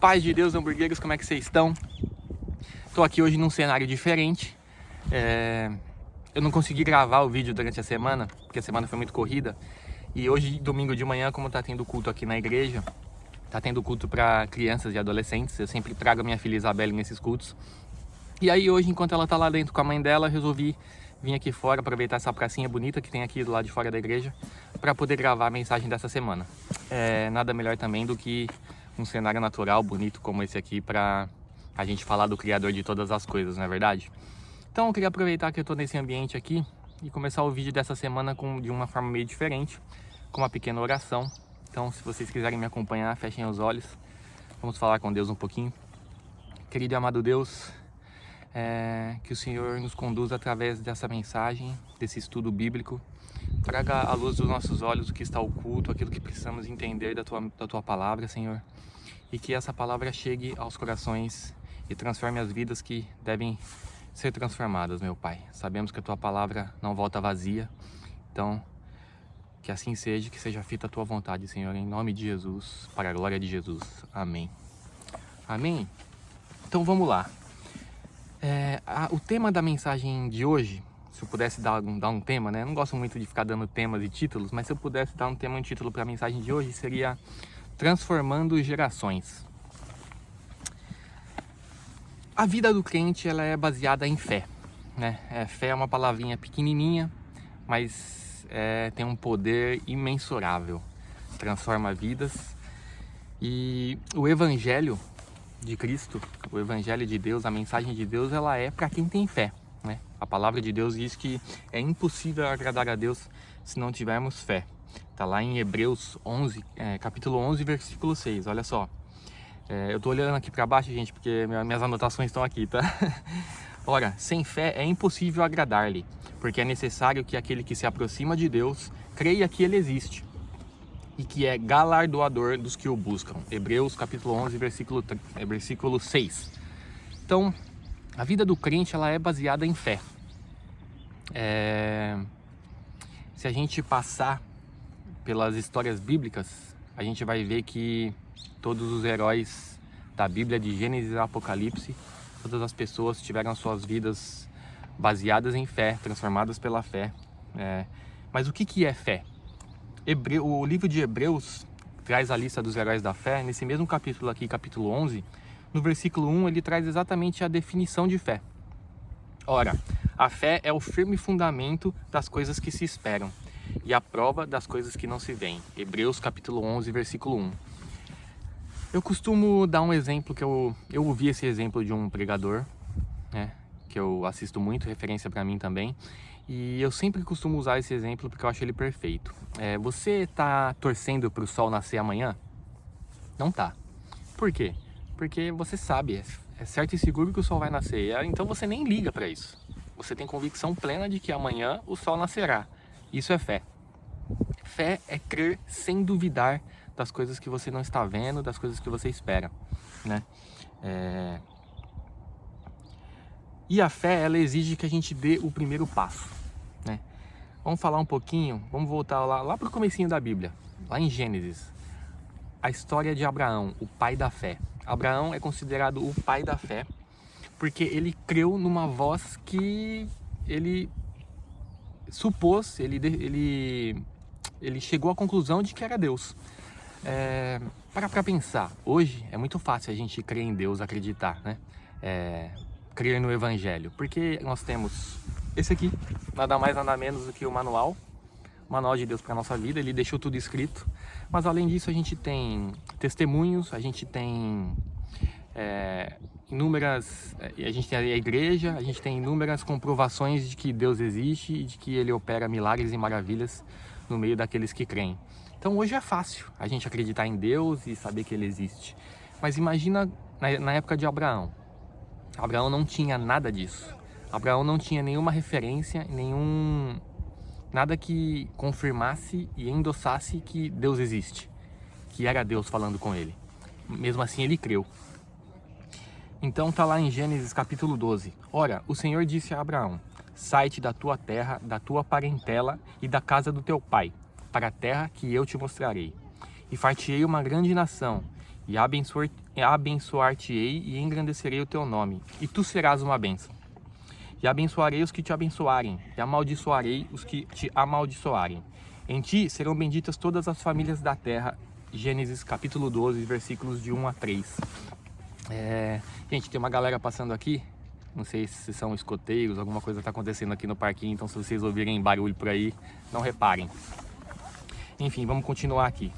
Paz de Deus, hamburgueiros, como é que vocês estão? Tô aqui hoje num cenário diferente. Eu não consegui gravar o vídeo durante a semana, porque a semana foi muito corrida. E hoje, domingo de manhã, como tá tendo culto aqui na igreja, tá tendo culto para crianças e adolescentes. Eu sempre trago a minha filha Isabelle nesses cultos. E aí hoje, enquanto ela tá lá dentro com a mãe dela, resolvi vir aqui fora, aproveitar essa pracinha bonita que tem aqui do lado de fora da igreja, para poder gravar a mensagem dessa semana. Nada melhor também do que um cenário natural, bonito como esse aqui, para a gente falar do Criador de todas as coisas, não é verdade? Então eu queria aproveitar que eu tô nesse ambiente aqui e começar o vídeo dessa semana de uma forma meio diferente, com uma pequena oração. Então, se vocês quiserem me acompanhar, fechem os olhos. Vamos falar com Deus um pouquinho. Querido e amado Deus, que o Senhor nos conduza através dessa mensagem, desse estudo bíblico. Traga à luz dos nossos olhos o que está oculto, aquilo que precisamos entender da tua palavra, Senhor. E que essa palavra chegue aos corações e transforme as vidas que devem ser transformadas, meu Pai. Sabemos que a tua palavra não volta vazia. Então, que assim seja, que seja feita a tua vontade, Senhor, em nome de Jesus, para a glória de Jesus. Amém. Amém? Então vamos lá. O tema da mensagem de hoje, se eu pudesse dar um tema, né? Eu não gosto muito de ficar dando temas e títulos, mas se eu pudesse dar um tema e um título para a mensagem de hoje, seria Transformando Gerações. A vida do crente, ela é baseada em fé, né? Fé é uma palavrinha pequenininha, mas tem um poder imensurável, transforma vidas. E o Evangelho de Cristo, o Evangelho de Deus, a mensagem de Deus, ela é para quem tem fé, né? A palavra de Deus diz que é impossível agradar a Deus se não tivermos fé. Tá lá em Hebreus 11, capítulo 11, versículo 6, olha só. Eu tô olhando aqui para baixo, gente, porque minhas anotações estão aqui, tá? Ora, sem fé é impossível agradar-lhe, porque é necessário que aquele que se aproxima de Deus creia que ele existe e que é galardoador dos que o buscam. Hebreus capítulo 11, versículo 6. Então, a vida do crente, ela é baseada em fé. Se a gente passar pelas histórias bíblicas, a gente vai ver que todos os heróis da Bíblia, de Gênesis a Apocalipse, todas as pessoas tiveram suas vidas baseadas em fé, transformadas pela fé. Mas o que é fé? O livro de Hebreus traz a lista dos heróis da fé. Nesse mesmo capítulo aqui, capítulo 11, no versículo 1, ele traz exatamente a definição de fé. Ora, a fé é o firme fundamento das coisas que se esperam e a prova das coisas que não se veem. Hebreus capítulo 11, versículo 1. Eu costumo dar um exemplo que eu ouvi esse exemplo de um pregador, né, que eu assisto muito, referência para mim também. E eu sempre costumo usar esse exemplo porque eu acho ele perfeito. Você tá torcendo para o sol nascer amanhã? Não tá. Por quê? Porque você sabe, é certo e seguro que o sol vai nascer. Então você nem liga para isso. Você tem convicção plena de que amanhã o sol nascerá. Isso é fé. Fé é crer sem duvidar das coisas que você não está vendo, das coisas que você espera, né? E a fé, ela exige que a gente dê o primeiro passo, né? Vamos falar um pouquinho, vamos voltar lá para o comecinho da Bíblia, lá em Gênesis. A história de Abraão, o pai da fé. Abraão é considerado o pai da fé porque ele creu numa voz que ele supôs, ele chegou à conclusão de que era Deus. Para pensar, hoje é muito fácil a gente crer em Deus, acreditar, né? Crer no Evangelho, porque nós temos esse aqui, nada mais nada menos do que o manual de Deus para a nossa vida. Ele deixou tudo escrito, mas além disso a gente tem testemunhos, a gente tem a gente tem a igreja, a gente tem inúmeras comprovações de que Deus existe e de que Ele opera milagres e maravilhas no meio daqueles que creem. Então hoje é fácil a gente acreditar em Deus e saber que Ele existe, mas imagina na época de Abraão. Abraão não tinha nada disso. Abraão não tinha nenhuma referência, nada que confirmasse e endossasse que Deus existe, que era Deus falando com ele. Mesmo assim ele creu. Então tá lá em Gênesis capítulo 12. Ora, o Senhor disse a Abraão: sai-te da tua terra, da tua parentela e da casa do teu pai, para a terra que eu te mostrarei. E far-te-ei uma grande nação, e abençoar-te-ei e engrandecerei o teu nome, e tu serás uma bênção. E abençoarei os que te abençoarem, e amaldiçoarei os que te amaldiçoarem. Em ti serão benditas todas as famílias da terra. Gênesis capítulo 12, versículos de 1 a 3. Gente, tem uma galera passando aqui. Não sei se são escoteiros, alguma coisa está acontecendo aqui no parquinho. Então, se vocês ouvirem barulho por aí, não reparem. Enfim, vamos continuar aqui.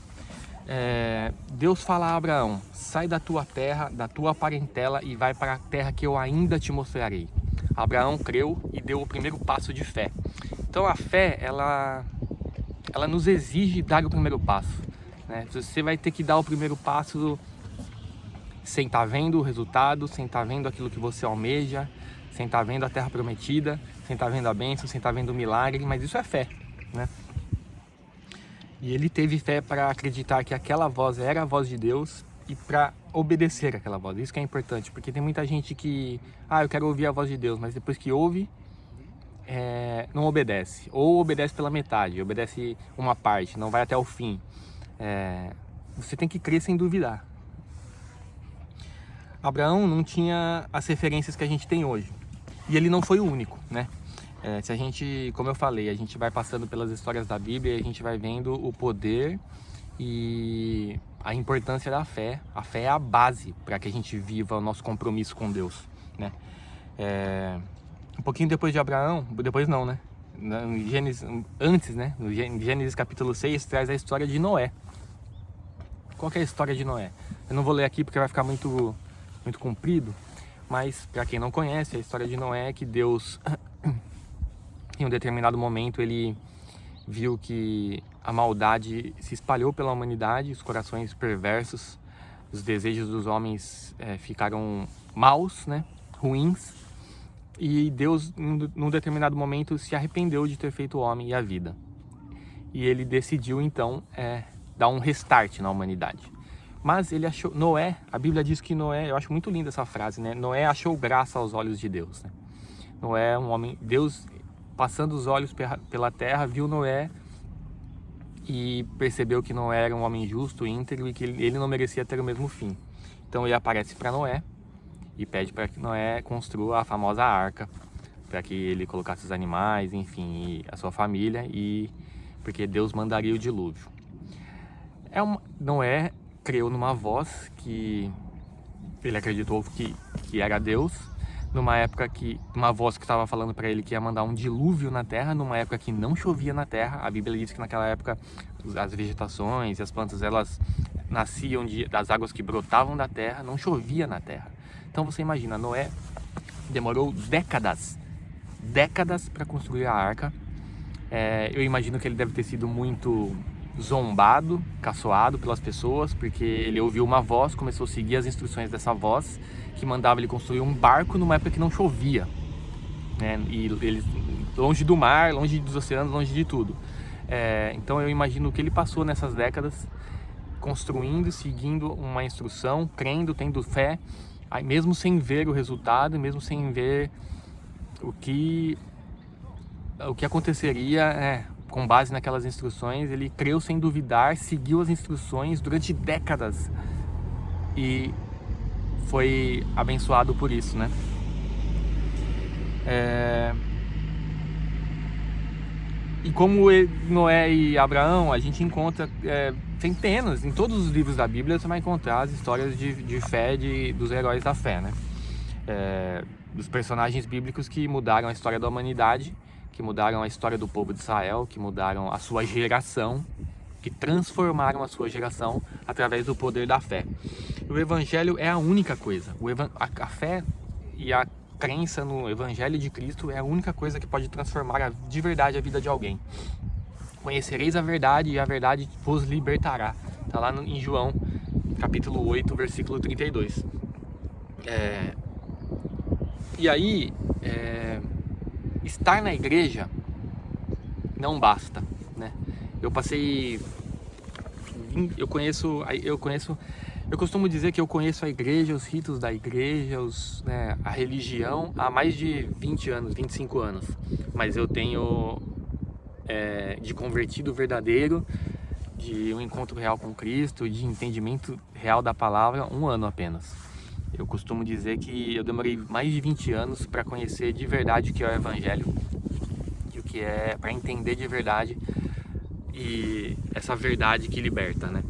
Deus fala a Abraão: sai da tua terra, da tua parentela e vai para a terra que eu ainda te mostrarei. Abraão creu e deu o primeiro passo de fé. Então a fé, ela nos exige dar o primeiro passo, né? Você vai ter que dar o primeiro passo sem estar vendo o resultado, sem estar vendo aquilo que você almeja, sem estar vendo a terra prometida, sem estar vendo a bênção, sem estar vendo o milagre, mas isso é fé, né? E ele teve fé para acreditar que aquela voz era a voz de Deus e para obedecer aquela voz. Isso que é importante, porque tem muita gente que, eu quero ouvir a voz de Deus, mas depois que ouve, não obedece. Ou obedece pela metade, obedece uma parte, não vai até o fim. Você tem que crer sem duvidar. Abraão não tinha as referências que a gente tem hoje. E ele não foi o único, né? Se a gente, como eu falei, a gente vai passando pelas histórias da Bíblia e a gente vai vendo o poder e a importância da fé. A fé é a base para que a gente viva o nosso compromisso com Deus, né? Um pouquinho depois de Abraão, depois não, né? Antes, né? No Gênesis capítulo 6 traz a história de Noé. Qual que é a história de Noé? Eu não vou ler aqui porque vai ficar muito comprido, mas para quem não conhece, a história de Noé é que Deus, em um determinado momento, ele viu que a maldade se espalhou pela humanidade, os corações perversos, os desejos dos homens ficaram maus, né? Ruins, e Deus, num determinado momento, se arrependeu de ter feito o homem e a vida. E ele decidiu, então, dar um restart na humanidade. Mas ele achou, Noé, a Bíblia diz que Noé, eu acho muito linda essa frase, né? Noé achou graça aos olhos de Deus, né? Noé é um homem, Deus, passando os olhos pela terra, viu Noé e percebeu que Noé era um homem justo, íntegro e que ele não merecia ter o mesmo fim. Então ele aparece para Noé e pede para que Noé construa a famosa arca, para que ele colocasse os animais, enfim, e a sua família, e porque Deus mandaria o dilúvio. Noé creu numa voz que ele acreditou que era Deus, uma voz que estava falando para ele que ia mandar um dilúvio na terra, numa época que não chovia na terra. A Bíblia diz que naquela época as vegetações e as plantas, elas nasciam das águas que brotavam da terra, não chovia na terra. Então você imagina, Noé demorou décadas para construir a arca. Eu imagino que ele deve ter sido muito zombado, caçoado pelas pessoas, porque ele ouviu uma voz, começou a seguir as instruções dessa voz, que mandava ele construir um barco numa época que não chovia, né? E ele longe do mar, longe dos oceanos, longe de tudo. Então eu imagino que ele passou nessas décadas construindo, seguindo uma instrução, crendo, tendo fé, mesmo sem ver o resultado, mesmo sem ver o que aconteceria, com base naquelas instruções. Ele creu sem duvidar, seguiu as instruções durante décadas e foi abençoado por isso, né? E como Noé e Abraão, a gente encontra centenas, em todos os livros da Bíblia você vai encontrar as histórias de fé dos heróis da fé, né? Dos personagens bíblicos que mudaram a história da humanidade, que mudaram a história do povo de Israel, que mudaram a sua geração, que transformaram a sua geração através do poder da fé. O Evangelho é a única coisa. A fé e a crença no Evangelho de Cristo é a única coisa que pode transformar de verdade a vida de alguém. Conhecereis a verdade e a verdade vos libertará. Está lá em João, capítulo 8, versículo 32. E aí, estar na igreja não basta, né? Eu costumo dizer que eu conheço a igreja, os ritos da igreja, a religião há mais de 20 anos, 25 anos. Mas eu tenho de convertido verdadeiro de um encontro real com Cristo, de entendimento real da palavra, 1 ano apenas. Eu costumo dizer que eu demorei mais de 20 anos para conhecer de verdade o que é o Evangelho, e o que é para entender de verdade e essa verdade que liberta, né?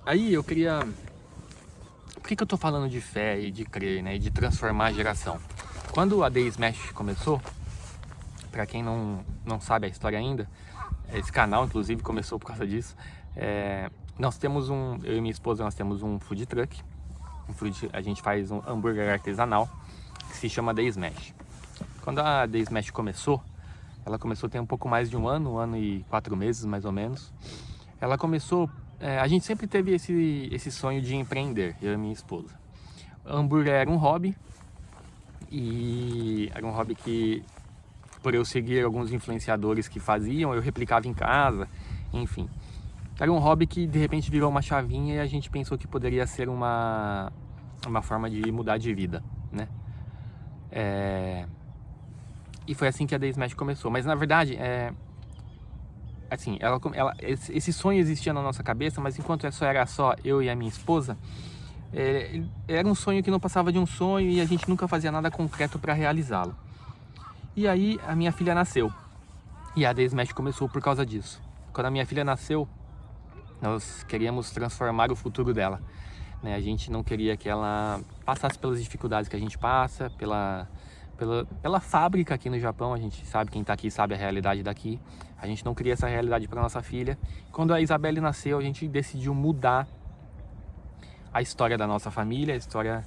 Aí eu queria... Por que eu tô falando de fé e de crer, né? E de transformar a geração? Quando a The Smash começou, para quem não sabe a história ainda, esse canal inclusive começou por causa disso. Nós temos eu e minha esposa, nós temos um food truck. A gente faz um hambúrguer artesanal que se chama The Smash. Quando a The Smash começou, ela começou tem um pouco mais de 1 ano e 4 meses mais ou menos. Ela começou, a gente sempre teve esse sonho de empreender, eu e minha esposa. O hambúrguer era um hobby, e era um hobby que, por eu seguir alguns influenciadores que faziam, eu replicava em casa, enfim. Era um hobby que de repente virou uma chavinha e a gente pensou que poderia ser uma forma de mudar de vida, né? E foi assim que a The Smash começou. Mas na verdade, assim, esse sonho existia na nossa cabeça, mas enquanto era só eu e a minha esposa, era um sonho que não passava de um sonho e a gente nunca fazia nada concreto para realizá-lo. E aí a minha filha nasceu e a The Smash começou por causa disso. Quando a minha filha nasceu, nós queríamos transformar o futuro dela, né? A gente não queria que ela passasse pelas dificuldades que a gente passa, pela fábrica aqui no Japão. A gente sabe, quem está aqui sabe a realidade daqui. A gente não queria essa realidade para nossa filha. Quando a Isabelle nasceu, a gente decidiu mudar a história da nossa família, a história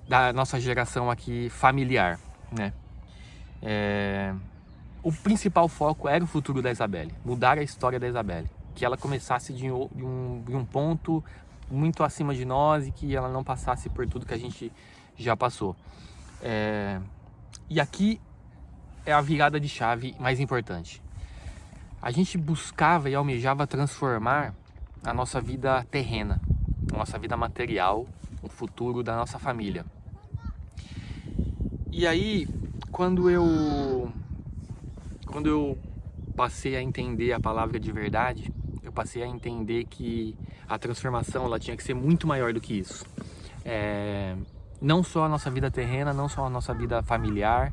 da nossa geração aqui familiar, né? O principal foco era o futuro da Isabelle, mudar a história da Isabelle, que ela começasse de um ponto muito acima de nós e que ela não passasse por tudo que a gente já passou. E aqui é a virada de chave mais importante. A gente buscava e almejava transformar a nossa vida terrena, a nossa vida material, o futuro da nossa família. E aí, quando eu passei a entender a palavra de verdade, eu passei a entender que a transformação ela tinha que ser muito maior do que isso. Não só a nossa vida terrena, não só a nossa vida familiar,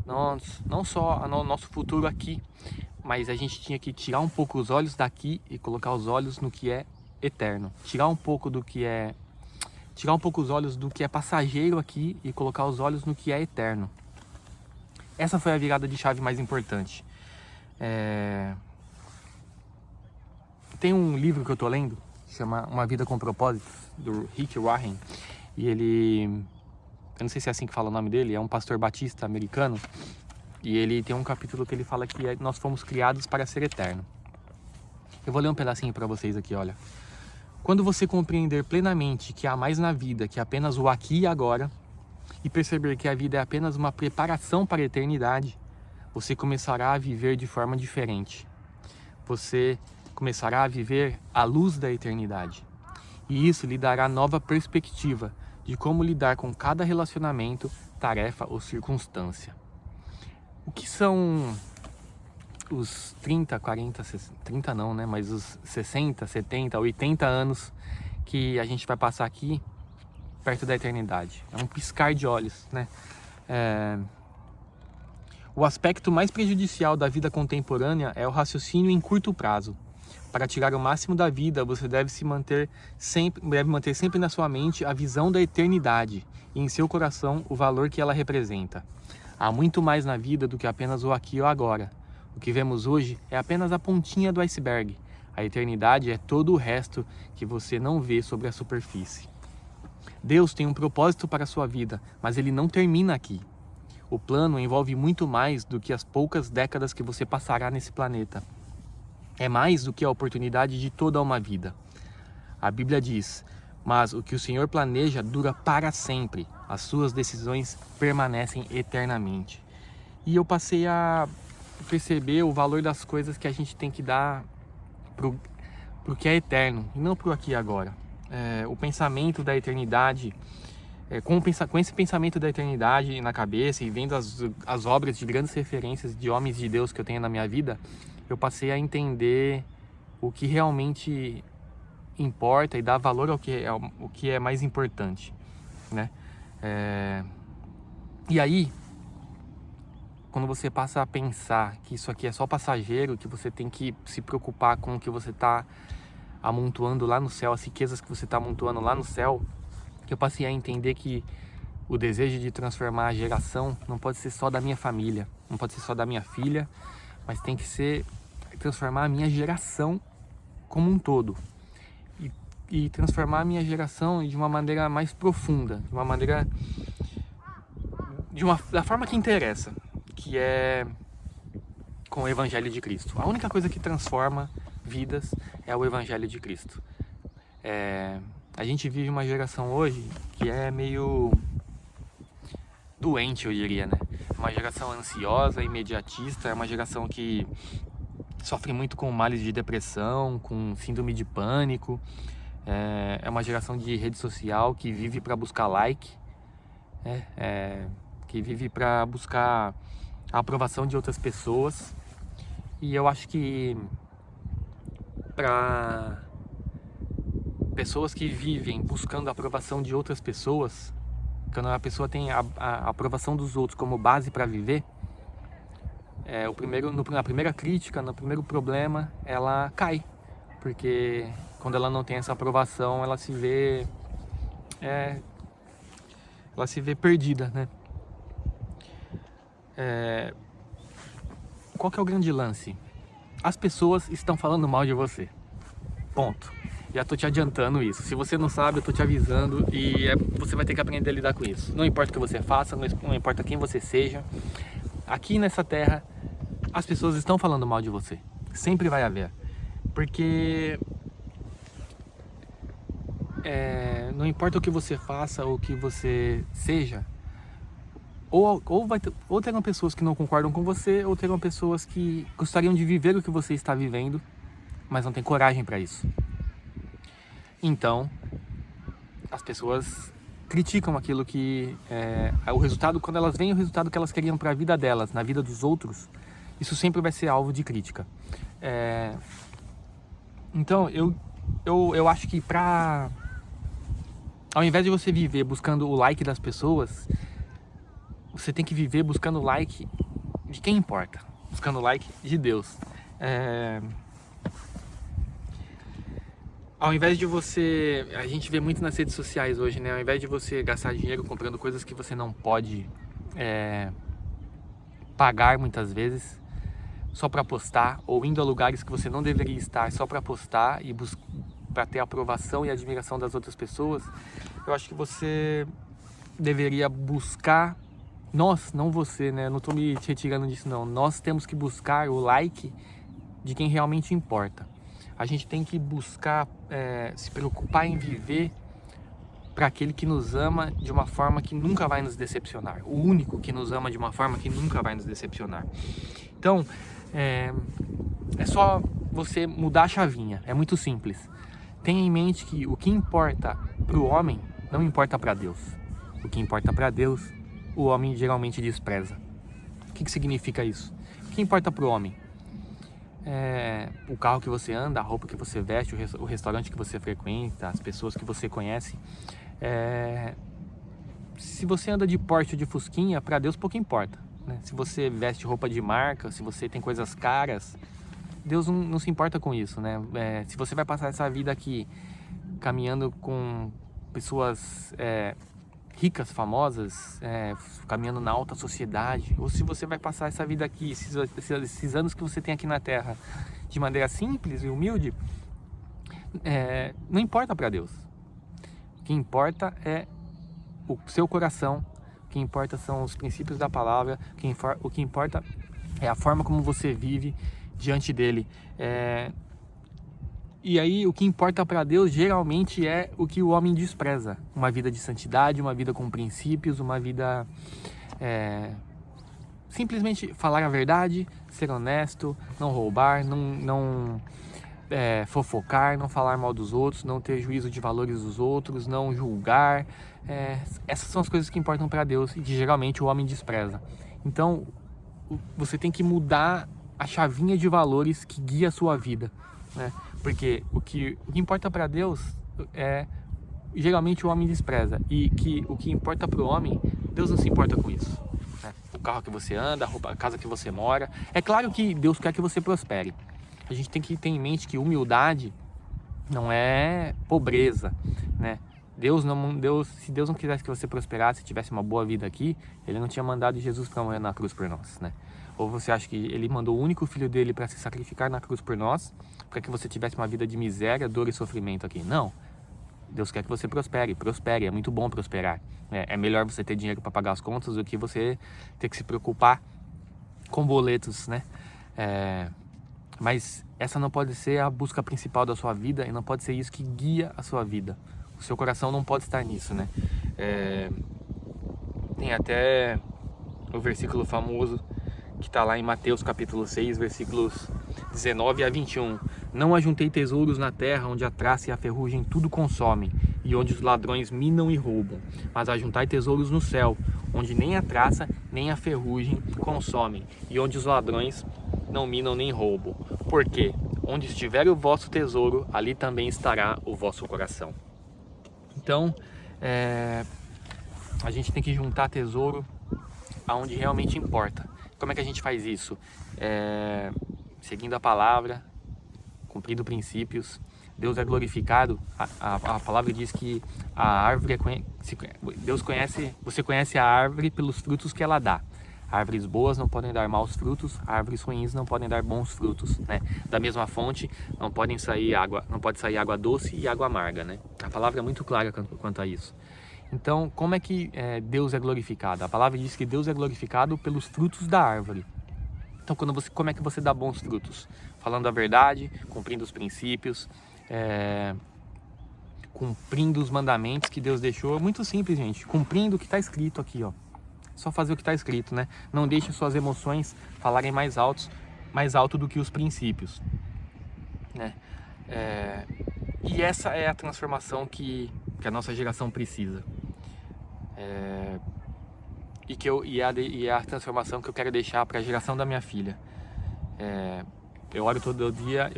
não só o nosso futuro aqui, mas a gente tinha que tirar um pouco os olhos daqui e colocar os olhos no que é eterno. Tirar um pouco os olhos do que é passageiro aqui e colocar os olhos no que é eterno. Essa foi a virada de chave mais importante. Tem um livro que eu tô lendo, chama Uma Vida com Propósito, do Rick Warren, e ele, eu não sei se é assim que fala o nome dele, é um pastor batista americano, e ele tem um capítulo que ele fala que nós fomos criados para ser eterno. Eu vou ler um pedacinho para vocês aqui, olha. Quando você compreender plenamente que há mais na vida que apenas o aqui e agora, e perceber que a vida é apenas uma preparação para a eternidade, você começará a viver de forma diferente. Você começará a viver à luz da eternidade. E isso lhe dará nova perspectiva de como lidar com cada relacionamento, tarefa ou circunstância. O que são os 30, 40, 60, 30 não, né? Mas os 60, 70, 80 anos que a gente vai passar aqui perto da eternidade? É um piscar de olhos, né? O aspecto mais prejudicial da vida contemporânea é o raciocínio em curto prazo. Para tirar o máximo da vida, você deve manter sempre na sua mente a visão da eternidade e em seu coração o valor que ela representa. Há muito mais na vida do que apenas o aqui e o agora. O que vemos hoje é apenas a pontinha do iceberg. A eternidade é todo o resto que você não vê sobre a superfície. Deus tem um propósito para a sua vida, mas ele não termina aqui. O plano envolve muito mais do que as poucas décadas que você passará nesse planeta. É mais do que a oportunidade de toda uma vida. A Bíblia diz: mas o que o Senhor planeja dura para sempre. As suas decisões permanecem eternamente. E eu passei a perceber o valor das coisas que a gente tem que dar pro que é eterno, e não pro aqui e agora. O pensamento da eternidade, com esse pensamento da eternidade na cabeça e vendo as obras de grandes referências de homens de Deus que eu tenho na minha vida, eu passei a entender o que realmente importa e dar valor ao que é mais importante, né? E aí, quando você passa a pensar que isso aqui é só passageiro, que você tem que se preocupar com o que você está amontoando lá no céu, as riquezas que você está amontoando lá no céu, eu passei a entender que o desejo de transformar a geração não pode ser só da minha família, não pode ser só da minha filha, mas tem que ser transformar a minha geração como um todo. E transformar a minha geração de uma maneira mais profunda, de uma maneira... da forma que interessa, que é com o Evangelho de Cristo. A única coisa que transforma vidas é o Evangelho de Cristo. A gente vive uma geração hoje que é meio doente, eu diria, né? Uma geração ansiosa, imediatista, é uma geração que sofre muito com males de depressão, com síndrome de pânico. É uma geração de rede social que vive para buscar like, que vive para buscar a aprovação de outras pessoas. E eu acho que para pessoas que vivem buscando a aprovação de outras pessoas, quando a pessoa tem a aprovação dos outros como base para viver, na primeira crítica, no primeiro problema, ela cai. Porque quando ela não tem essa aprovação, ela se vê perdida, né? Qual que é o grande lance? As pessoas estão falando mal de você. Ponto. Já tô te adiantando isso. Se você não sabe, eu tô te avisando e você vai ter que aprender a lidar com isso. Não importa o que você faça, não importa quem você seja. Aqui nessa terra, as pessoas estão falando mal de você. Sempre vai haver. Porque não importa o que você faça ou o que você seja, ou terão pessoas que não concordam com você, ou terão pessoas que gostariam de viver o que você está vivendo, mas não tem coragem para isso. Então, as pessoas criticam aquilo que o resultado, quando elas veem o resultado que elas queriam para a vida delas, na vida dos outros, isso sempre vai ser alvo de crítica. Então, eu acho que ao invés de você viver buscando o like das pessoas, você tem que viver buscando o like de quem importa, buscando o like de Deus. Ao invés de você... A gente vê muito nas redes sociais hoje, né? Ao invés de você gastar dinheiro comprando coisas que você não pode pagar muitas vezes, só para postar, ou indo a lugares que você não deveria estar só para postar e para ter a aprovação e a admiração das outras pessoas, eu acho que você deveria buscar, não você, né? Eu não estou me retirando disso não, nós temos que buscar o like de quem realmente importa. A gente tem que buscar se preocupar em viver para aquele que nos ama de uma forma que nunca vai nos decepcionar, o único que nos ama de uma forma que nunca vai nos decepcionar. Então, é só você mudar a chavinha, é muito simples. Tenha em mente que o que importa para o homem não importa para Deus. O que importa para Deus, o homem geralmente despreza. O que significa isso? O que importa para o homem? O carro que você anda, a roupa que você veste, o restaurante que você frequenta, as pessoas que você conhece. Se você anda de Porsche ou de Fusquinha, para Deus pouco importa, né? Se você veste roupa de marca, se você tem coisas caras, Deus não se importa com isso, né? Se você vai passar essa vida aqui caminhando com pessoas ricas, famosas, caminhando na alta sociedade, ou se você vai passar essa vida aqui, esses anos que você tem aqui na Terra, de maneira simples e humilde, não importa para Deus. O que importa é o seu coração, o que importa são os princípios da palavra, o que importa é a forma como você vive diante dele. E aí o que importa para Deus geralmente é o que o homem despreza. Uma vida de santidade, uma vida com princípios, uma vida... simplesmente falar a verdade, ser honesto, não roubar, não fofocar, não falar mal dos outros, não ter juízo de valores dos outros, não julgar. Essas são as coisas que importam para Deus e que geralmente o homem despreza. Então você tem que mudar a chavinha de valores que guia a sua vida, né? Porque o que importa para Deus geralmente o homem despreza, e que o que importa para o homem, Deus não se importa com isso, né? O carro que você anda, a casa que você mora. É claro que Deus quer que você prospere. A gente tem que ter em mente que humildade não é pobreza, né? Se Deus não quisesse que você prosperasse, tivesse uma boa vida aqui, Ele não tinha mandado Jesus para morrer na cruz por nós, né? Ou você acha que Ele mandou o único filho dele para se sacrificar na cruz por nós, para que você tivesse uma vida de miséria, dor e sofrimento aqui? Não. Deus quer que você prospere, é muito bom prosperar, né? É melhor você ter dinheiro para pagar as contas do que você ter que se preocupar com boletos, né? Mas essa não pode ser a busca principal da sua vida, e não pode ser isso que guia a sua vida. O seu coração não pode estar nisso, né? Tem até o versículo famoso que está lá em Mateus capítulo 6, versículos 19 a 21. Não ajuntei tesouros na terra, onde a traça e a ferrugem tudo consomem, e onde os ladrões minam e roubam. Mas ajuntai tesouros no céu, onde nem a traça nem a ferrugem consomem, e onde os ladrões não minam nem roubam. Porque onde estiver o vosso tesouro, ali também estará o vosso coração. Então, a gente tem que juntar tesouro aonde realmente importa. Como é que a gente faz isso? Seguindo a palavra, cumprindo princípios. Deus é glorificado. A palavra diz que a árvore você conhece a árvore pelos frutos que ela dá. Árvores boas não podem dar maus frutos, árvores ruins não podem dar bons frutos, né? Da mesma fonte não pode sair água doce e água amarga, né? A palavra é muito clara quanto a isso. Então, como é que Deus é glorificado? A palavra diz que Deus é glorificado pelos frutos da árvore. Então, como é que você dá bons frutos? Falando a verdade, cumprindo os princípios, cumprindo os mandamentos que Deus deixou. Muito simples, gente. Cumprindo o que está escrito aqui, ó. Só fazer o que está escrito, né? Não deixe suas emoções falarem mais alto do que os princípios, né? E essa é a transformação que a nossa geração precisa. E é a transformação que eu quero deixar para a geração da minha filha. Eu oro todo dia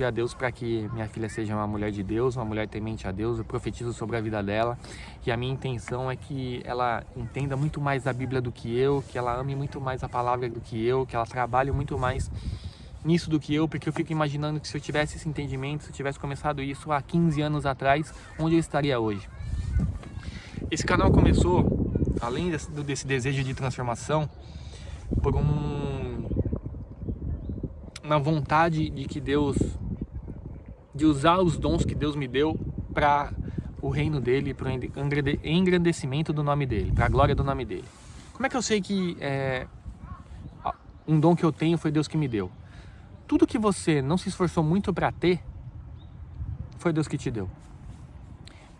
a Deus para que minha filha seja uma mulher de Deus, uma mulher temente a Deus. Eu profetizo sobre a vida dela, e a minha intenção é que ela entenda muito mais a Bíblia do que eu, que ela ame muito mais a palavra do que eu, que ela trabalhe muito mais nisso do que eu, porque eu fico imaginando que se eu tivesse esse entendimento, se eu tivesse começado isso há 15 anos atrás, onde eu estaria hoje? Esse canal começou, além desse desejo de transformação, por uma vontade de usar os dons que Deus me deu para o reino dele, para o engrandecimento do nome dele, para a glória do nome dele. Como é que eu sei que um dom que eu tenho foi Deus que me deu? Tudo que você não se esforçou muito para ter, foi Deus que te deu.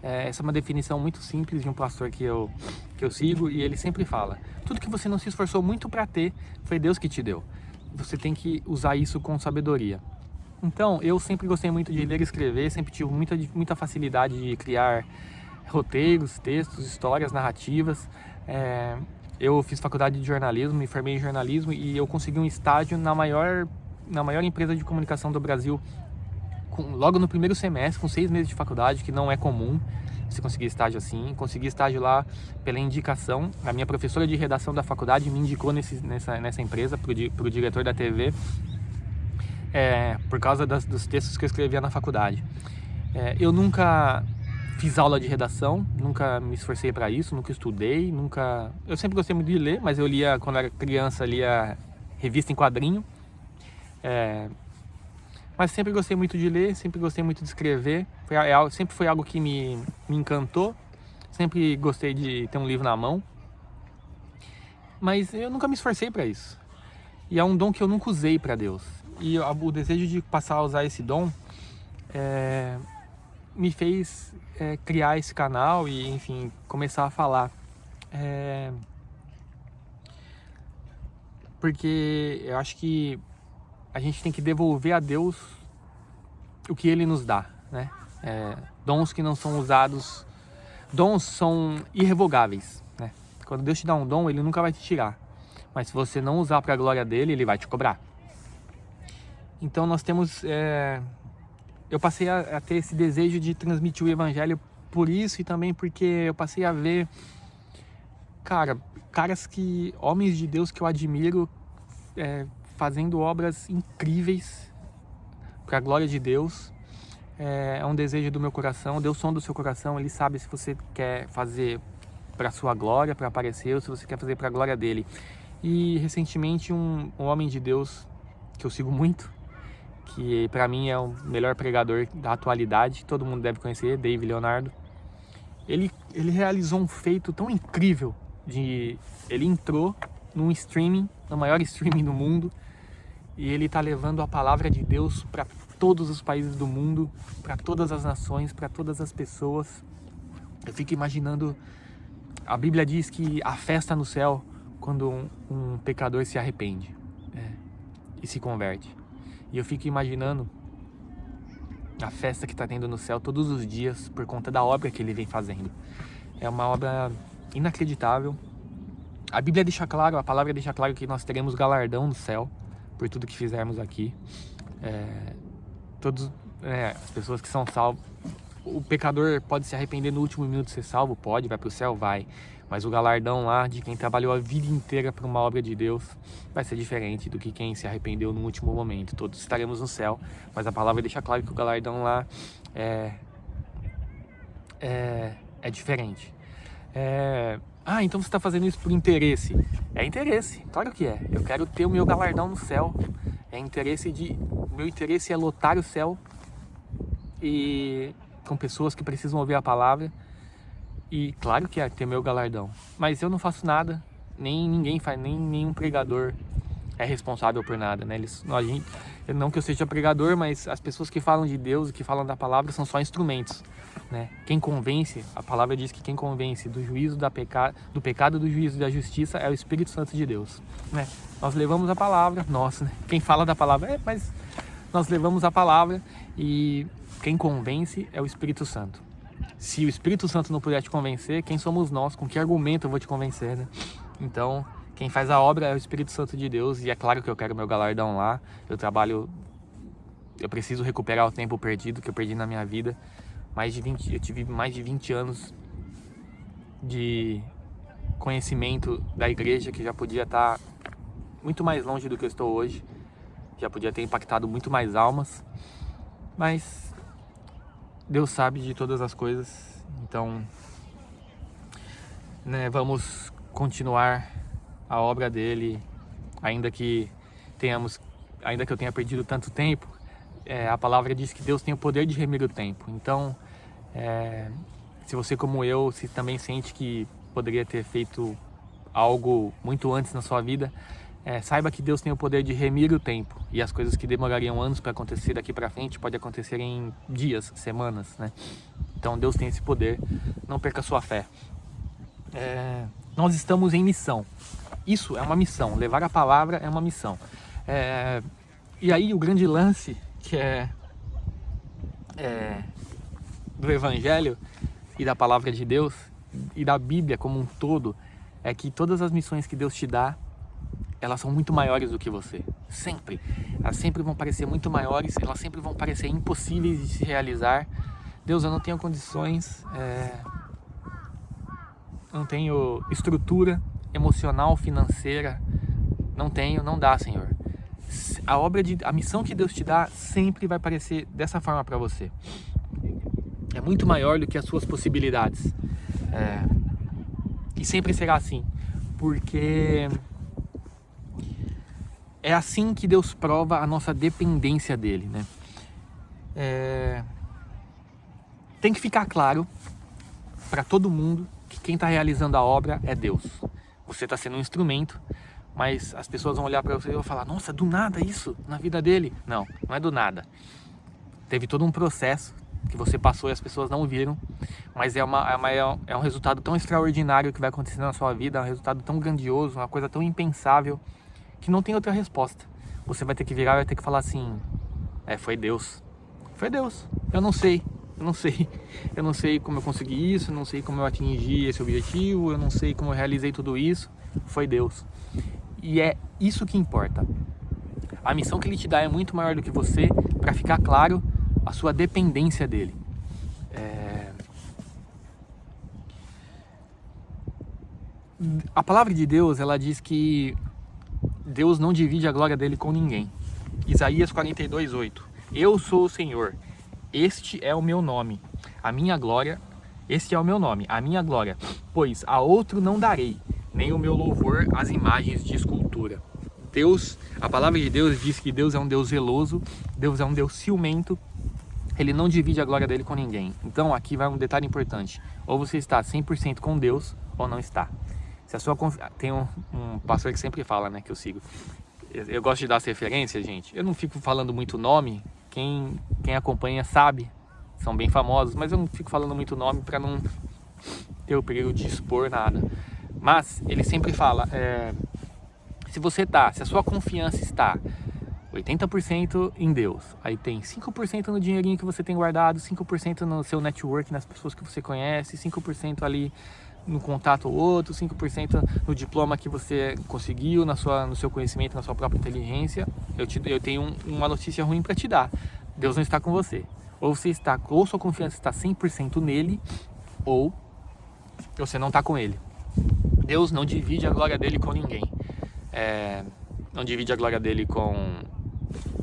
Essa é uma definição muito simples de um pastor que eu sigo, e ele sempre fala: tudo que você não se esforçou muito para ter, foi Deus que te deu. Você tem que usar isso com sabedoria. Então, eu sempre gostei muito de ler e escrever, sempre tive muita facilidade de criar roteiros, textos, histórias, narrativas. Eu fiz faculdade de jornalismo, me formei em jornalismo, e eu consegui um estágio na maior empresa de comunicação do Brasil, logo no primeiro semestre, com 6 meses de faculdade, que não é comum você conseguir estágio assim. Consegui estágio lá pela indicação. A minha professora de redação da faculdade me indicou nessa empresa pro diretor da TV, por causa dos textos que eu escrevia na faculdade. Eu nunca fiz aula de redação, nunca me esforcei para isso, nunca estudei, eu sempre gostei muito de ler, mas eu lia, quando era criança, lia revista em quadrinho. Mas sempre gostei muito de ler, sempre gostei muito de escrever. Sempre foi algo que me encantou. Sempre gostei de ter um livro na mão. Mas eu nunca me esforcei para isso. E é um dom que eu nunca usei para Deus. E o desejo de passar a usar esse dom me fez criar esse canal e, enfim, começar a falar. Porque eu acho que a gente tem que devolver a Deus o que Ele nos dá, né? Dons que não são usados, dons são irrevogáveis, né? Quando Deus te dá um dom, Ele nunca vai te tirar, mas se você não usar para a glória dele, Ele vai te cobrar. Então nós temos... eu passei a ter esse desejo de transmitir o evangelho por isso, e também porque eu passei a ver, homens de Deus que eu admiro, fazendo obras incríveis para a glória de Deus. É um desejo do meu coração. Deus sonda o seu coração, Ele sabe se você quer fazer para a sua glória, para aparecer, ou se você quer fazer para a glória dele. E recentemente um homem de Deus que eu sigo muito, que para mim é o melhor pregador da atualidade, todo mundo deve conhecer, David Leonardo. Ele realizou um feito tão incrível, ele entrou num streaming, no maior streaming do mundo, e ele está levando a palavra de Deus para todos os países do mundo, para todas as nações, para todas as pessoas. Eu fico imaginando, a Bíblia diz que a festa no céu quando um pecador se arrepende e se converte. E eu fico imaginando a festa que está tendo no céu todos os dias por conta da obra que ele vem fazendo. É uma obra inacreditável. A Bíblia deixa claro, a palavra deixa claro que nós teremos galardão no céu por tudo que fizermos aqui. As pessoas que são salvas, o pecador pode se arrepender no último minuto de ser salvo, pode, vai para o céu, vai. Mas o galardão lá de quem trabalhou a vida inteira para uma obra de Deus vai ser diferente do que quem se arrependeu no último momento. Todos estaremos no céu, mas a palavra deixa claro que o galardão lá é diferente. Então você está fazendo isso por interesse. É interesse, claro que é. Eu quero ter o meu galardão no céu. Meu interesse é lotar o céu e com pessoas que precisam ouvir a palavra. E claro que é ter meu galardão. Mas eu não faço nada, nem ninguém faz, nem nenhum pregador é responsável por nada, né? Não que eu seja pregador, mas as pessoas que falam de Deus e que falam da palavra são só instrumentos, né? Quem convence, a palavra diz que quem convence do juízo, do pecado, do juízo e da justiça é o Espírito Santo de Deus, né? Nós levamos a palavra, né? Quem fala da palavra, mas nós levamos a palavra e quem convence é o Espírito Santo. Se o Espírito Santo não puder te convencer, quem somos nós? Com que argumento eu vou te convencer, né? Então, quem faz a obra é o Espírito Santo de Deus, e é claro que eu quero meu galardão lá. Eu preciso recuperar o tempo perdido que eu perdi na minha vida. Eu tive mais de 20 anos de conhecimento da igreja, que já podia estar muito mais longe do que eu estou hoje. Já podia ter impactado muito mais almas. Mas Deus sabe de todas as coisas, então, vamos continuar a obra dele, ainda que eu tenha perdido tanto tempo. A palavra diz que Deus tem o poder de remir o tempo. Então, se você, como eu, se também sente que poderia ter feito algo muito antes na sua vida, saiba que Deus tem o poder de remir o tempo, e as coisas que demorariam anos para acontecer daqui para frente pode acontecer em dias, semanas, né? Então Deus tem esse poder. Não perca sua fé. Nós estamos em missão. Isso é uma missão. Levar a palavra é uma missão. E aí o grande lance que do Evangelho e da palavra de Deus e da Bíblia como um todo é que todas as missões que Deus te dá, elas são muito maiores do que você, sempre. Elas sempre vão parecer muito maiores, elas sempre vão parecer impossíveis de se realizar. Deus, eu não tenho condições, não tenho estrutura emocional, financeira, não dá, Senhor. A missão que Deus te dá sempre vai parecer dessa forma para você. É muito maior do que as suas possibilidades. E sempre será assim, porque é assim que Deus prova a nossa dependência dele, né? Tem que ficar claro para todo mundo que quem está realizando a obra é Deus. Você está sendo um instrumento, mas as pessoas vão olhar para você e vão falar: nossa, do nada isso na vida dele. Não é do nada. Teve todo um processo que você passou e as pessoas não viram, mas é um resultado tão extraordinário que vai acontecer na sua vida, é um resultado tão grandioso, uma coisa tão impensável, que não tem outra resposta. Você vai ter que virar e vai ter que falar assim: foi Deus. Foi Deus. Eu não sei como eu consegui isso, eu não sei como eu atingi esse objetivo, eu não sei como eu realizei tudo isso. Foi Deus. E é isso que importa. a missão que Ele te dá é muito maior do que você, para ficar claro a sua dependência dEle. A palavra de Deus, ela diz que Deus não divide a glória dEle com ninguém. Isaías 42:8. Eu sou o Senhor, este é o meu nome, a minha glória, este é o meu nome, a minha glória, pois a outro não darei, nem o meu louvor às imagens de escultura. A palavra de Deus diz que Deus é um Deus zeloso, Deus é um Deus ciumento, Ele não divide a glória dEle com ninguém. Então aqui vai um detalhe importante, ou você está 100% com Deus, ou não está. Se a sua Tem um pastor que sempre fala, né, que eu sigo. Eu gosto de dar as referências, gente. Eu não fico falando muito nome. Quem acompanha sabe, são bem famosos, mas eu não fico falando muito nome para não ter o perigo de expor nada. Mas ele sempre fala, se a sua confiança está 80% em Deus, aí tem 5% no dinheirinho que você tem guardado, 5% no seu network, nas pessoas que você conhece, 5% ali no contato ou outro, 5% no diploma que você conseguiu, no seu conhecimento, na sua própria inteligência. Eu tenho uma notícia ruim para te dar. Deus não está com você. Ou sua confiança está 100% nele, ou você não está com ele. Deus não divide a glória dele com ninguém. Não divide a glória dele com...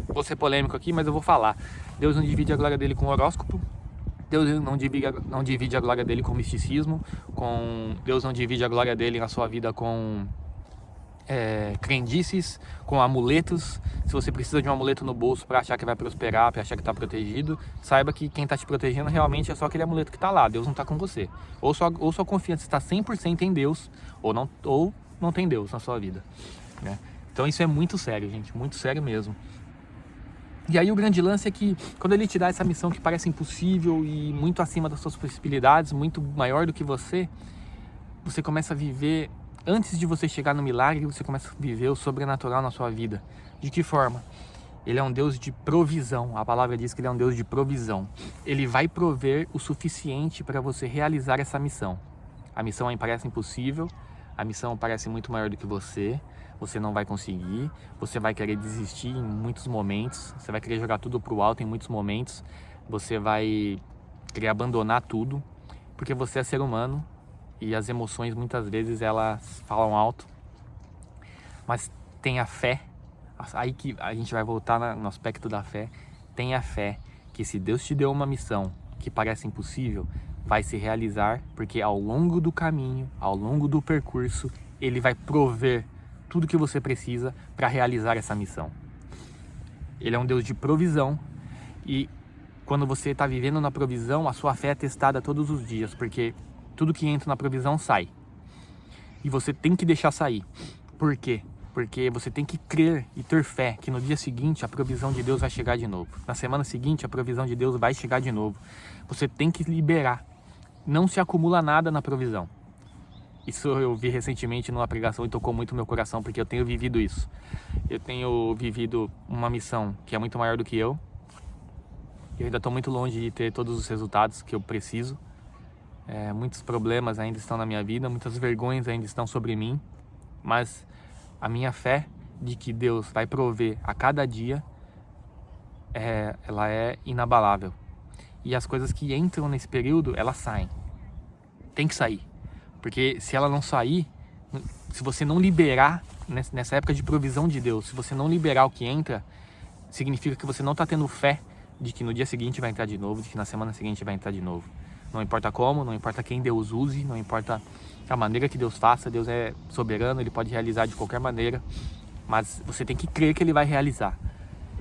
Vou ser polêmico aqui, mas eu vou falar. Deus não divide a glória dele com horóscopo. Deus não divide a glória dele com misticismo. Deus não divide a glória dele na sua vida com crendices, com amuletos. Se você precisa de um amuleto no bolso para achar que vai prosperar, para achar que está protegido, saiba que quem está te protegendo realmente é só aquele amuleto que está lá. Deus não está com você. Ou sua confiança está 100% em Deus, ou não tem Deus na sua vida, né? Então isso é muito sério, gente, muito sério mesmo. E aí o grande lance é que quando Ele te dá essa missão que parece impossível e muito acima das suas possibilidades, muito maior do que você começa a viver, antes de você chegar no milagre, você começa a viver o sobrenatural na sua vida. De que forma? Ele é um Deus de provisão, a palavra diz que Ele é um Deus de provisão. Ele vai prover o suficiente para você realizar essa missão. A missão aí parece impossível, a missão parece muito maior do que você não vai conseguir, você vai querer desistir em muitos momentos, você vai querer jogar tudo pro alto em muitos momentos, você vai querer abandonar tudo, porque você é ser humano e as emoções muitas vezes elas falam alto. Mas tenha fé, aí que a gente vai voltar no aspecto da fé. Tenha fé que se Deus te deu uma missão que parece impossível, vai se realizar, porque ao longo do caminho, ao longo do percurso, Ele vai prover tudo que você precisa para realizar essa missão. Ele é um Deus de provisão, e quando você está vivendo na provisão, a sua fé é testada todos os dias, porque tudo que entra na provisão sai. E você tem que deixar sair. Por quê? Porque você tem que crer e ter fé que no dia seguinte a provisão de Deus vai chegar de novo. Na semana seguinte a provisão de Deus vai chegar de novo. Você tem que liberar. Não se acumula nada na provisão. Isso eu vi recentemente numa pregação e tocou muito meu coração, porque eu tenho vivido isso. Eu tenho vivido uma missão que é muito maior do que eu. Eu ainda estou muito longe de ter todos os resultados que eu preciso. Muitos problemas ainda estão na minha vida, muitas vergonhas ainda estão sobre mim. Mas a minha fé de que Deus vai prover a cada dia, ela é inabalável. E as coisas que entram nesse período, elas saem. Tem que sair. Porque se ela não sair, se você não liberar, nessa época de provisão de Deus, se você não liberar o que entra, significa que você não está tendo fé de que no dia seguinte vai entrar de novo, de que na semana seguinte vai entrar de novo. Não importa como, não importa quem Deus use, não importa a maneira que Deus faça, Deus é soberano, Ele pode realizar de qualquer maneira, mas você tem que crer que Ele vai realizar.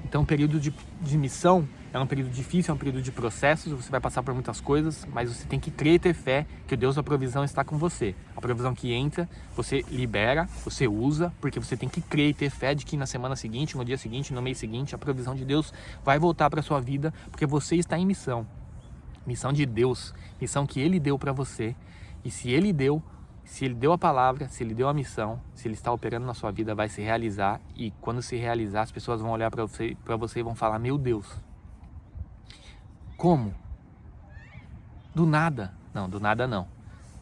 Então o período de missão é um período difícil, é um período de processos, você vai passar por muitas coisas, mas você tem que crer e ter fé que o Deus da provisão está com você. A provisão que entra, você libera, você usa, porque você tem que crer e ter fé de que na semana seguinte, no dia seguinte, no mês seguinte, a provisão de Deus vai voltar para a sua vida, porque você está em missão. Missão de Deus, missão que Ele deu para você. E se Ele deu a palavra, se Ele deu a missão, se Ele está operando na sua vida, vai se realizar. E quando se realizar, as pessoas vão olhar para você e vão falar: meu Deus, como? Do nada? Não, do nada não.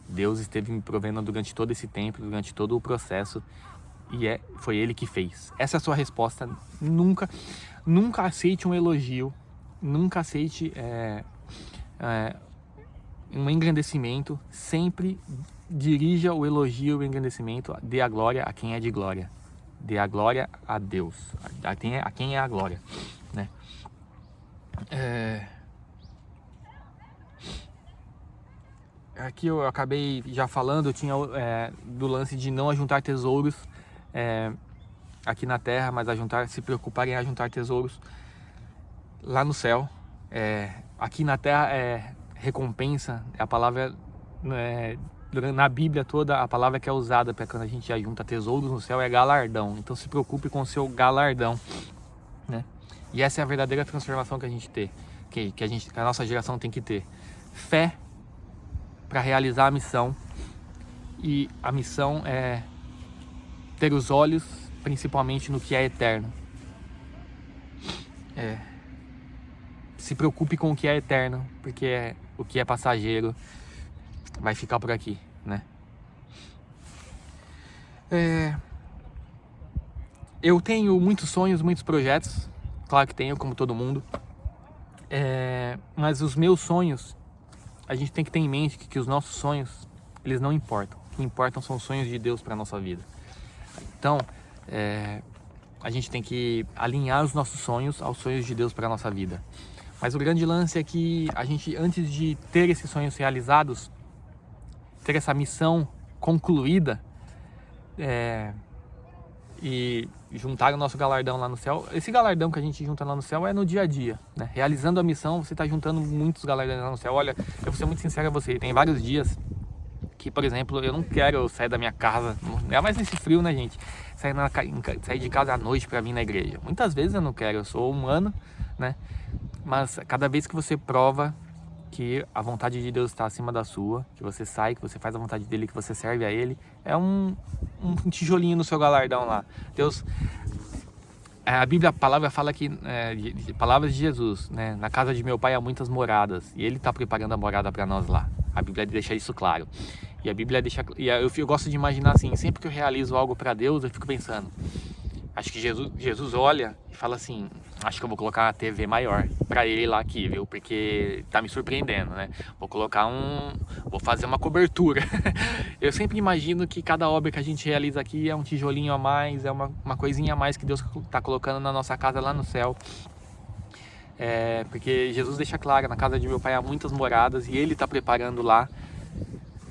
Deus esteve me provendo durante todo esse tempo, durante todo o processo. e foi Ele que fez. Essa é a sua resposta. Nunca aceite um elogio, nunca aceite um engrandecimento. Sempre dirija o elogio e o engrandecimento, dê a glória a quem é de glória. Dê a glória a Deus, a quem é a glória, né? Aqui eu acabei já falando, eu tinha do lance de não ajuntar tesouros aqui na terra, mas se preocupar em ajuntar tesouros lá no céu. Aqui na terra recompensa, a palavra na Bíblia toda, a palavra que é usada para quando a gente ajunta tesouros no céu é galardão. Então se preocupe com o seu galardão, né? E essa é a verdadeira transformação que a gente tem, que a nossa geração tem que ter. Fé para realizar a missão. E a missão é ter os olhos principalmente no que é eterno. Se preocupe com o que é eterno, porque o que é passageiro vai ficar por aqui, né? Eu tenho muitos sonhos, muitos projetos. Claro que tenho, como todo mundo. Mas os meus sonhos, a gente tem que ter em mente que os nossos sonhos, eles não importam. O que importam são os sonhos de Deus para a nossa vida. Então, a gente tem que alinhar os nossos sonhos aos sonhos de Deus para a nossa vida. Mas o grande lance é que a gente, antes de ter esses sonhos realizados, ter essa missão concluída e juntar o nosso galardão lá no céu. Esse galardão que a gente junta lá no céu é no dia a dia, né? Realizando a missão, você está juntando muitos galardões lá no céu. Olha, eu vou ser muito sincero a você, tem vários dias que, por exemplo, eu não quero sair da minha casa, é mais nesse frio, né, gente? Sair de casa à noite para vir na igreja. Muitas vezes eu não quero, eu sou humano, né? Mas cada vez que você prova que a vontade de Deus está acima da sua, que você sai, que você faz a vontade dele, que você serve a ele, é um tijolinho no seu galardão lá. Deus, a Bíblia, a palavra fala que, palavras de Jesus, né? Na casa de meu pai há muitas moradas, e ele está preparando a morada para nós lá. A Bíblia deixa isso claro. E a Bíblia deixa, eu gosto de imaginar assim, sempre que eu realizo algo para Deus, eu fico pensando, acho que Jesus olha e fala assim, acho que eu vou colocar uma TV maior para ele lá aqui, viu? Porque tá me surpreendendo, né? Vou fazer uma cobertura. Eu sempre imagino que cada obra que a gente realiza aqui é um tijolinho a mais, é uma coisinha a mais que Deus tá colocando na nossa casa lá no céu. Porque Jesus deixa claro, na casa de meu pai há muitas moradas e ele tá preparando lá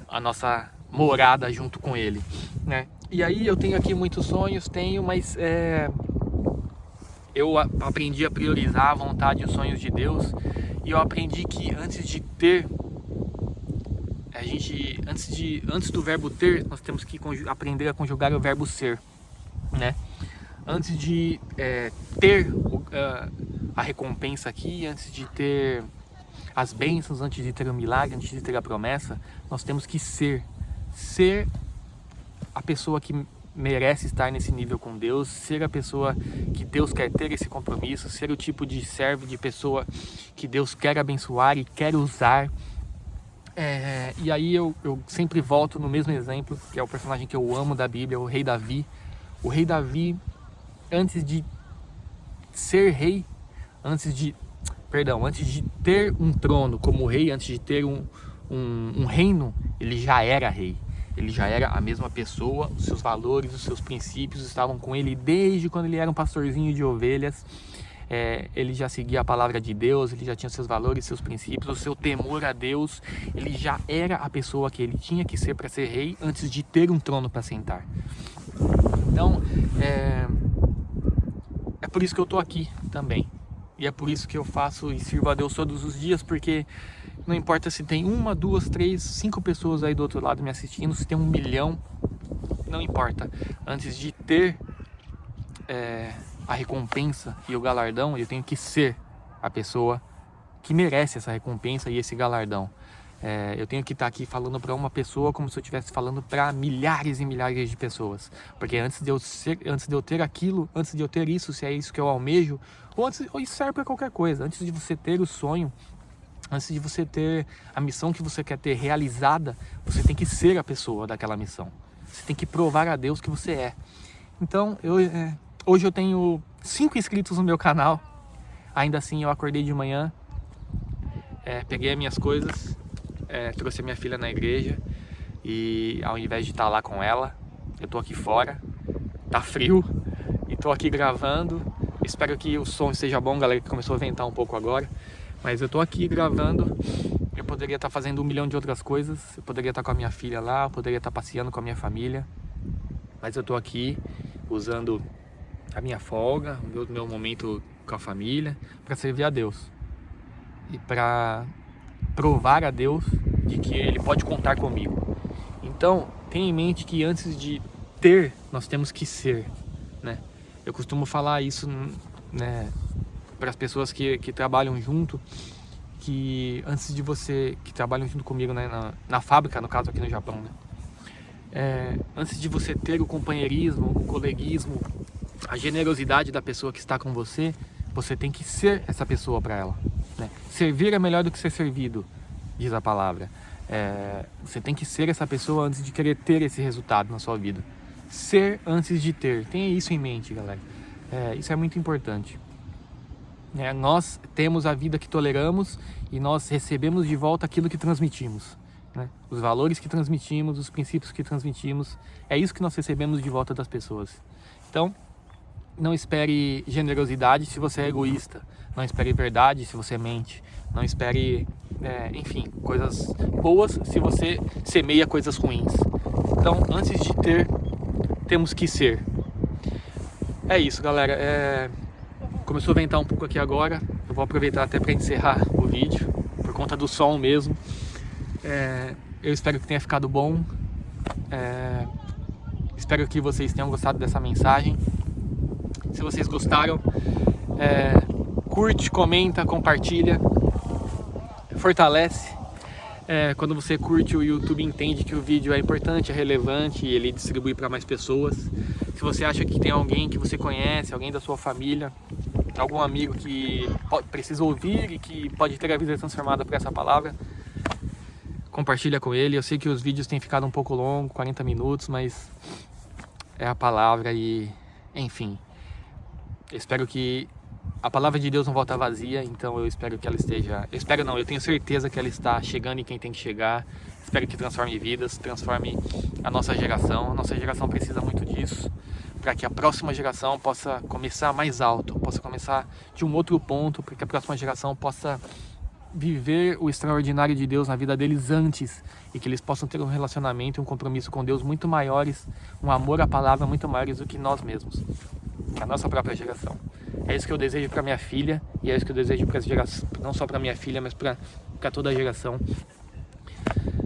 a nossa morada junto com ele, né? E aí eu tenho aqui muitos sonhos, mas eu aprendi a priorizar a vontade e os sonhos de Deus. E eu aprendi que antes de ter, antes do verbo ter, nós temos que aprender a conjugar o verbo ser, né? Antes de ter a recompensa aqui, antes de ter as bênçãos, antes de ter o milagre, antes de ter a promessa, nós temos que ser a pessoa que merece estar nesse nível com Deus, ser a pessoa que Deus quer ter esse compromisso, ser o tipo de servo, de pessoa que Deus quer abençoar e quer usar. E aí eu sempre volto no mesmo exemplo, que é o personagem que eu amo da Bíblia, o rei Davi. O rei Davi, antes de ser rei, antes de ter um trono como rei, antes de ter um reino, ele já era rei. Ele já era a mesma pessoa, os seus valores, os seus princípios estavam com ele desde quando ele era um pastorzinho de ovelhas. Ele já seguia a palavra de Deus, ele já tinha seus valores, seus princípios, o seu temor a Deus. Ele já era a pessoa que ele tinha que ser para ser rei antes de ter um trono para sentar. Então, é por isso que eu estou aqui também. E é por isso que eu faço e sirvo a Deus todos os dias, porque não importa se tem 1, 2, 3, 5 pessoas aí do outro lado me assistindo, se tem 1 milhão, não importa. Antes de ter a recompensa e o galardão, eu tenho que ser a pessoa que merece essa recompensa e esse galardão. Eu tenho que estar aqui falando para uma pessoa como se eu estivesse falando para milhares e milhares de pessoas. Porque antes de eu ter aquilo, antes de eu ter isso, se é isso que eu almejo, ou isso serve para qualquer coisa. Antes de você ter o sonho, antes de você ter a missão que você quer ter realizada, você tem que ser a pessoa daquela missão. Você tem que provar a Deus que você é. Então, hoje eu tenho 5 inscritos no meu canal. Ainda assim, eu acordei de manhã, peguei as minhas coisas, trouxe a minha filha na igreja e ao invés de estar lá com ela, eu tô aqui fora, tá frio e tô aqui gravando. Espero que o som esteja bom, galera, que começou a ventar um pouco agora. Mas eu tô aqui gravando, eu poderia estar fazendo 1 milhão de outras coisas, eu poderia estar com a minha filha lá, eu poderia estar passeando com a minha família. Mas eu tô aqui usando a minha folga, o meu momento com a família, para servir a Deus. E para provar a Deus de que Ele pode contar comigo. Então, tenha em mente que antes de ter, nós temos que ser, né? Eu costumo falar isso, né, para as pessoas que trabalham junto, que antes de você, que trabalham junto comigo, né, na fábrica, no caso aqui no Japão, né? Antes de você ter o companheirismo, o coleguismo, a generosidade da pessoa que está com você, você tem que ser essa pessoa para ela, né? Servir é melhor do que ser servido, diz a palavra. Você tem que ser essa pessoa antes de querer ter esse resultado na sua vida. Ser antes de ter. Tenha isso em mente, galera. Isso é muito importante. Nós temos a vida que toleramos e nós recebemos de volta aquilo que transmitimos, né? Os valores que transmitimos, os princípios que transmitimos, é isso que nós recebemos de volta das pessoas. Então, não espere generosidade se você é egoísta, não espere verdade se você mente, não espere, enfim, coisas boas se você semeia coisas ruins. Então, antes de ter, temos que ser. É isso, galera. Começou a ventar um pouco aqui agora, eu vou aproveitar até para encerrar o vídeo, por conta do som mesmo. Eu espero que tenha ficado bom, espero que vocês tenham gostado dessa mensagem. Se vocês gostaram, curte, comenta, compartilha, fortalece. Quando você curte, o YouTube entende que o vídeo é importante, é relevante e ele distribui para mais pessoas. Se você acha que tem alguém que você conhece, alguém da sua família, algum amigo que precisa ouvir e que pode ter a vida transformada por essa palavra, compartilha com ele. Eu sei que os vídeos têm ficado um pouco longos, 40 minutos, mas é a palavra e, enfim, eu espero que a palavra de Deus não volta vazia, então eu espero que ela esteja... Eu tenho certeza que ela está chegando em quem tem que chegar. Espero que transforme vidas, transforme a nossa geração. A nossa geração precisa muito disso, para que a próxima geração possa começar mais alto, possa começar de um outro ponto, para que a próxima geração possa viver o extraordinário de Deus na vida deles antes, e que eles possam ter um relacionamento e um compromisso com Deus muito maiores, um amor à palavra muito maiores do que nós mesmos, a nossa própria geração. É isso que eu desejo para minha filha, e é isso que eu desejo para as gerações, não só para minha filha, mas para toda a geração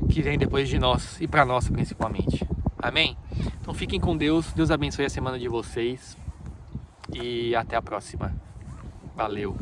que vem depois de nós, e para nós principalmente. Amém? Então fiquem com Deus, Deus abençoe a semana de vocês, e até a próxima. Valeu!